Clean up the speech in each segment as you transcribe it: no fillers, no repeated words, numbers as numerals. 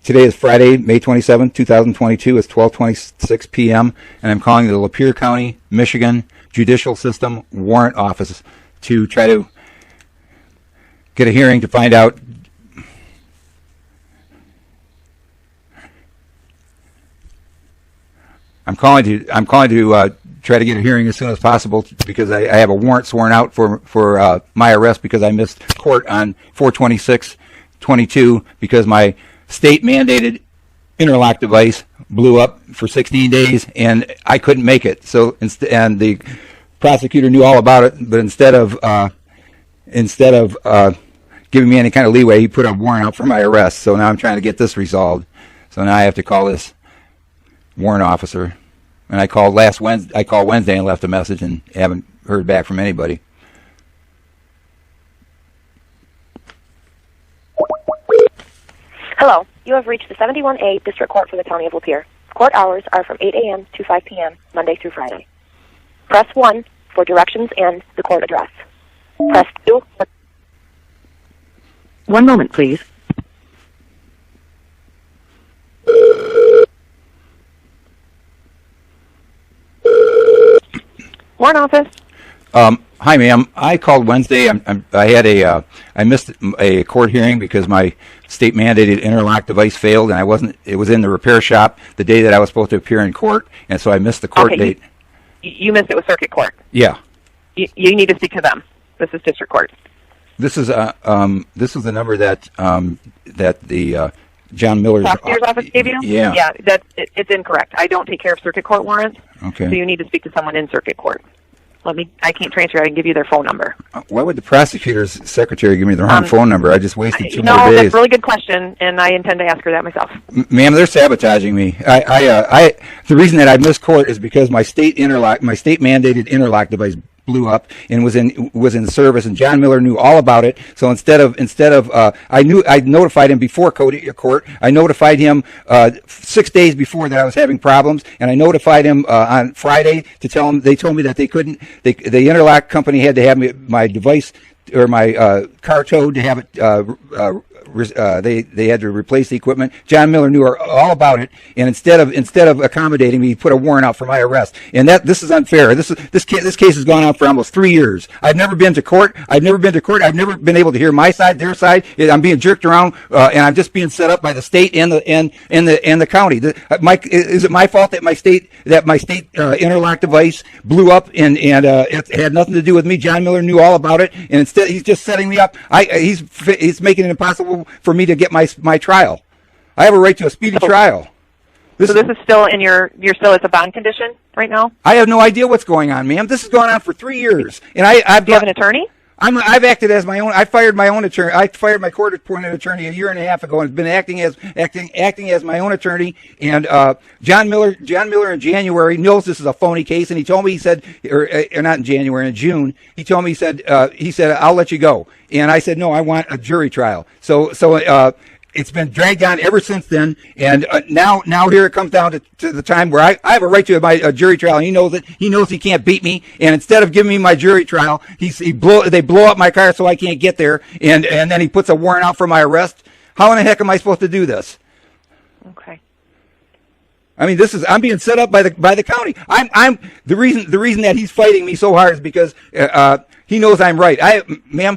Today is Friday, May 27, 2022. It's 12:26 p.m. and I'm calling the Lapeer County, Michigan Judicial System Warrant Office to try to get a hearing to find out I'm calling to try to get a hearing as soon as possible because I have a warrant sworn out for my arrest because I missed court on 4/26/22 because my state mandated interlock device blew up for 16 days and I couldn't make it. So and the prosecutor knew all about it, but instead of giving me any kind of leeway, he put a warrant out for my arrest. So now I'm trying to get this resolved. So now I have to call this warrant officer. And I called Wednesday and left a message and haven't heard back from anybody. Hello, you have reached the 71A District Court for the County of Lapeer. Court hours are from 8 a.m. to 5 p.m., Monday through Friday. Press 1 for directions and the court address. Press 2 for... One moment, please. Warrant office. Hi, ma'am. I called Wednesday. I missed a court hearing because my state mandated interlock device failed, and it was in the repair shop the day that I was supposed to appear in court, and so I missed the court date. You missed it with circuit court. Yeah. You need to speak to them. This is district court. This is the number that the John Miller's prosecutor's office gave you? Yeah. Yeah, it's incorrect. I don't take care of circuit court warrants. Okay. So you need to speak to someone in circuit court. I can't transfer. I can give you their phone number. Why would the prosecutor's secretary give me the wrong phone number? I just wasted 2 more days. No, that's a really good question, and I intend to ask her that myself. Ma'am, they're sabotaging me. The reason that I missed court is because my state mandated interlock device blew up and was in service, and John Miller knew all about it. So instead of I notified him before court. I notified him 6 days before that I was having problems, and I notified him on Friday to tell him. They told me that they couldn't. The interlock company had to have my device or my car towed to have it. They had to replace the equipment. John Miller knew all about it, and instead of accommodating me, he put a warrant out for my arrest. And this is unfair. This case has gone on for almost 3 years. I've never been to court. I've never been able to hear my side, their side. I'm being jerked around, and I'm just being set up by the state and the county. Is it my fault that my state interlock device blew up and it had nothing to do with me? John Miller knew all about it, and instead he's just setting me up. He's making it impossible for me to get my trial. I have a right to a speedy trial. So this is still you're still at the bond condition right now? I have no idea what's going on, ma'am. This has gone on for 3 years, and Do you have an attorney? I've acted as my own. I fired my own attorney. I fired my court-appointed attorney a year and a half ago, and has been acting as my own attorney. And John Miller in January knows this is a phony case, and he told me or not in January, in June, he told me he said I'll let you go, and I said no, I want a jury trial. So it's been dragged on ever since then, and now here it comes down to the time where I have a right to my jury trial. And he knows it. He knows he can't beat me, and instead of giving me my jury trial, they blow up my car so I can't get there, and then he puts a warrant out for my arrest. How in the heck am I supposed to do this? Okay. I mean, I'm being set up by the county. I'm the reason that he's fighting me so hard is because he knows I'm right. Ma'am,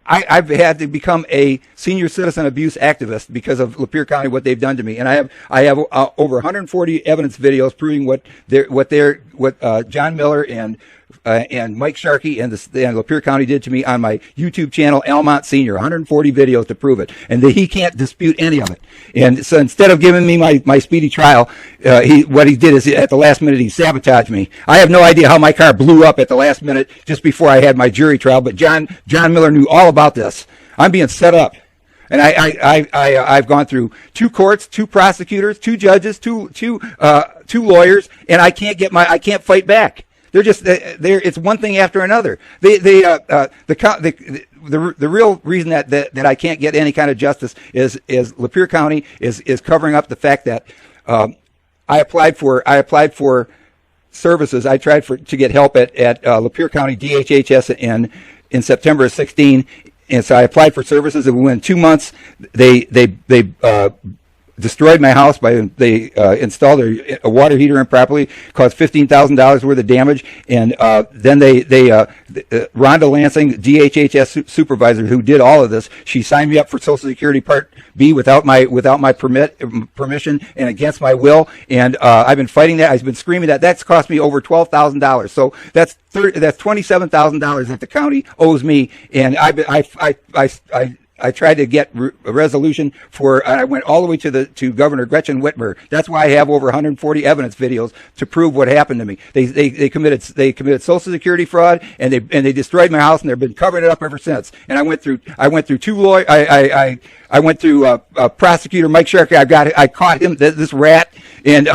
I've had to become a senior citizen abuse activist because of Lapeer County, what they've done to me, and I have over 140 evidence videos proving what John Miller and Mike Sharkey and Lapeer County did to me on my YouTube channel, Almont Senior. 140 videos to prove it, and he can't dispute any of it. And so instead of giving me my speedy trial, what he did is at the last minute he sabotaged me. I have no idea how my car blew up at the last minute just before I had my jury trial, but John Miller knew all about this. I'm being set up. And I've gone through 2 courts, 2 prosecutors, 2 judges, two lawyers, and I can't fight back. They're just it's one thing after another. The real reason that I can't get any kind of justice is Lapeer County is covering up the fact that I applied for services. I tried to get help at Lapeer County DHHS in September of 16. And so I applied for services, and within 2 months, they destroyed my house they installed a water heater improperly, caused $15,000 worth of damage, and then RHONDA Lansing, DHHS supervisor who did all of this, she signed me up for Social Security Part B without my permission and against my will, and I've been fighting that. I've been screaming that. That's cost me over $12,000. So that's $27,000 that the county owes me, and I tried to get a resolution for. I went all the way to Governor Gretchen Whitmer. That's why I have over 140 evidence videos to prove what happened to me. They committed Social Security fraud, and they destroyed my house, and they've been covering it up ever since. And I went through two lawyers. I went through Prosecutor Mike Sharkey. I caught him, this rat, and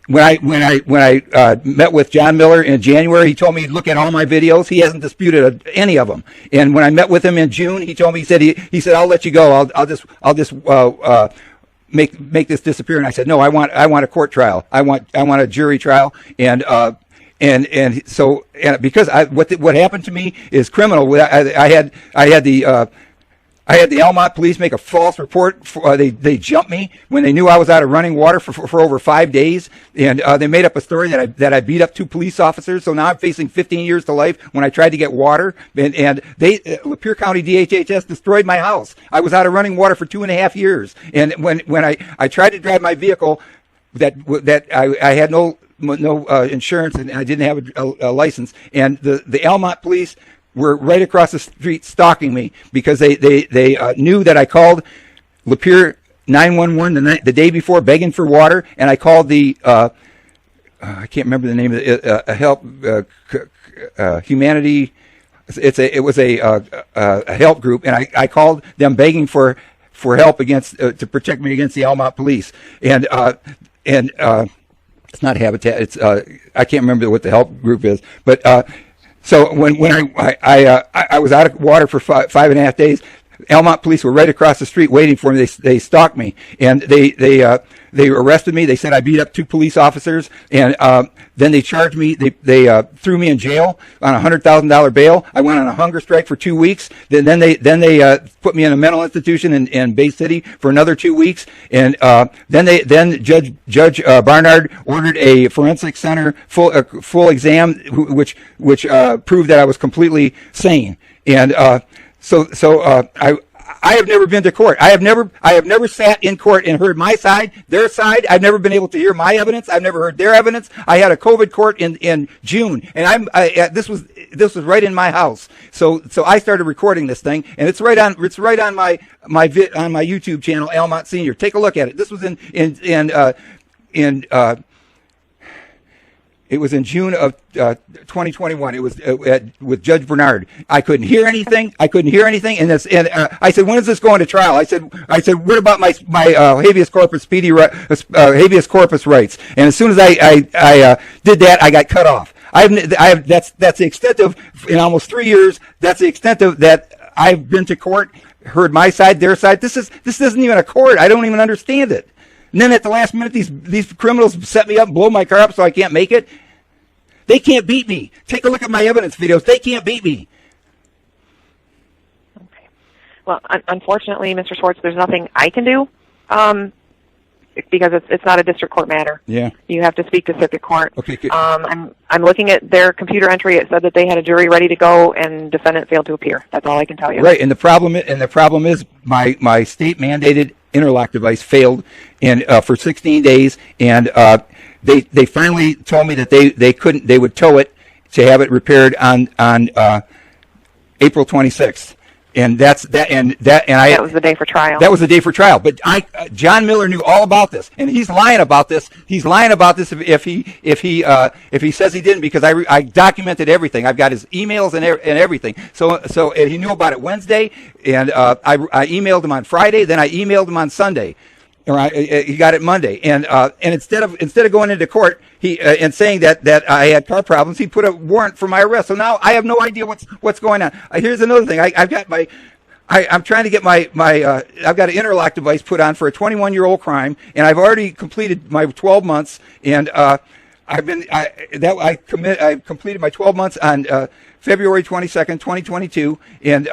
when I met with John Miller in January, he told me he'd look at all my videos. He hasn't disputed any of them. And when I met with him in June, he told me, he said, I'll let you go. I'll just make this disappear. And I said, no, I want a court trial. I want a jury trial. And so because what happened to me is criminal. I had the Elmont police make a false report. They jumped me when they knew I was out of running water for over 5 days, and they made up a story that I beat up 2 police officers. So now I'm facing 15 years to life when I tried to get water, and Lapeer County DHHS destroyed my house. I was out of running water for 2.5 years, and when I tried to drive my vehicle, that I had no insurance and I didn't have a license, and the Elmont police were right across the street stalking me because they knew that I called Lapeer 911 the day before begging for water, and I called the I can't remember the name of it, humanity. It was a help group, and I called them begging for help to protect me against the Elmont police, and it's not Habitat. It's I can't remember what the help group is, but. So when I was out of water for 5.5 days, Elmont police were right across the street waiting for me. They stalked me, and they arrested me. They said I beat up 2 police officers, and then they charged me. They threw me in jail on a $100,000 bail. I went on a hunger strike for 2 weeks. Then they put me in a mental institution in Bay City for another 2 weeks, and then Judge Barnard ordered a forensic center full exam, which proved that I was completely sane. And so I have never been to court. I have never sat in court and heard my side, their side. I've never been able to hear my evidence. I've never heard their evidence. I had a COVID court in June, and this was right in my house. So I started recording this thing, and it's right on my YouTube channel, Elmont Senior. Take a look at it. This was it was in June of 2021. It was with Judge Bernard. I couldn't hear anything. And I said, when is this going to trial? I said, what about my habeas corpus habeas corpus rights? And as soon as I did that, I got cut off. That's the extent of, in almost 3 years, that's the extent of that I've been to court, heard my side, their side. This isn't even a court. I don't even understand it. And then at the last minute, these criminals set me up and blow my car up so I can't make it. They can't beat me. Take a look at my evidence videos. They can't beat me. Okay. Well, unfortunately, Mr. Schwartz, there's nothing I can do because it's not a district court matter. Yeah. You have to speak to circuit court. Okay. Good. I'm looking at their computer entry. It said that they had a jury ready to go, and defendant failed to appear. That's all I can tell you. Right. And the problem is my state mandated interlock device failed for 16 days, and they finally told me that they would tow it to have it repaired on April 26th. And that was the day for trial. That was the day for trial. But John Miller knew all about this, and he's lying about this. He's lying about this if he says he didn't, because I documented everything. I've got his emails and everything. So and he knew about it Wednesday, and I emailed him on Friday. Then I emailed him on Sunday. He got it Monday, and instead of going into court, and saying that I had car problems, he put a warrant for my arrest. So now I have no idea what's going on. Here's another thing. I'm trying to get I've got an interlock device put on for a 21-year-old crime, and I've already completed my 12 months, and I completed my 12 months on February 22nd, 2022, and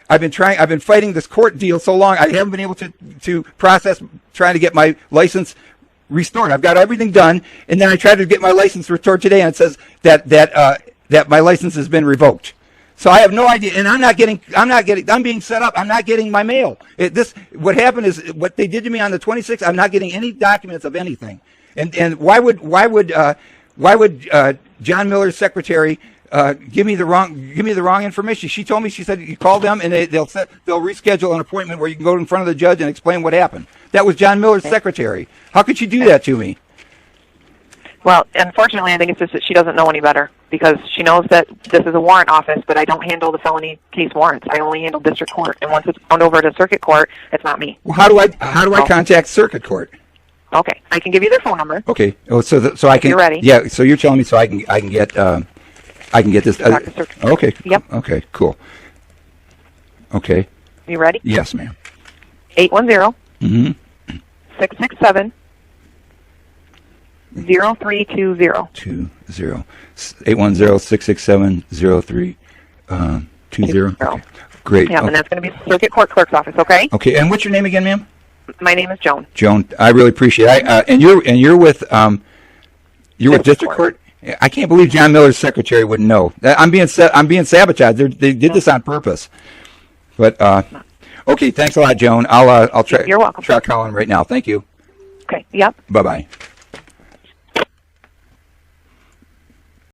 I've been fighting this court deal so long. I haven't been able to process trying to get my license restored. I've got everything done, and then I tried to get my license restored today, and it says that my license has been revoked. So I have no idea, and I'm being set up. I'm not getting my mail. What happened is what they did to me on the 26th. I'm not getting any documents of anything. And why would John Miller's secretary give me the wrong information? She told me, she said, you call them and they'll reschedule an appointment where you can go in front of the judge and explain what happened. That was John Miller's secretary. How could she do that to me? Well, unfortunately, I think it's just that she doesn't know any better, because she knows that this is a warrant office, but I don't handle the felony case warrants. I only handle district court, and once it's gone over to circuit court, it's not me. Well, how do I contact circuit court? Okay, I can give you their phone number. Okay. Oh, so I can. You're ready. Yeah. So you're telling me so I can get this. Okay. Yep. Okay. Cool. Okay. You ready? Yes, ma'am. 810. Mm-hmm. 667 0320. 810-667-0320. Okay. Great. Yeah, okay. and that's going to be circuit court clerk's office. Okay. Okay. And what's your name again, ma'am? My name is Joan. Joan, I really appreciate it. And you're with district court. I can't believe John Miller's secretary wouldn't know. I'm being sabotaged. They did this on purpose. But okay, thanks a lot, Joan. I'll try. You're welcome. Try calling right now. Thank you. Okay. Yep. Bye bye.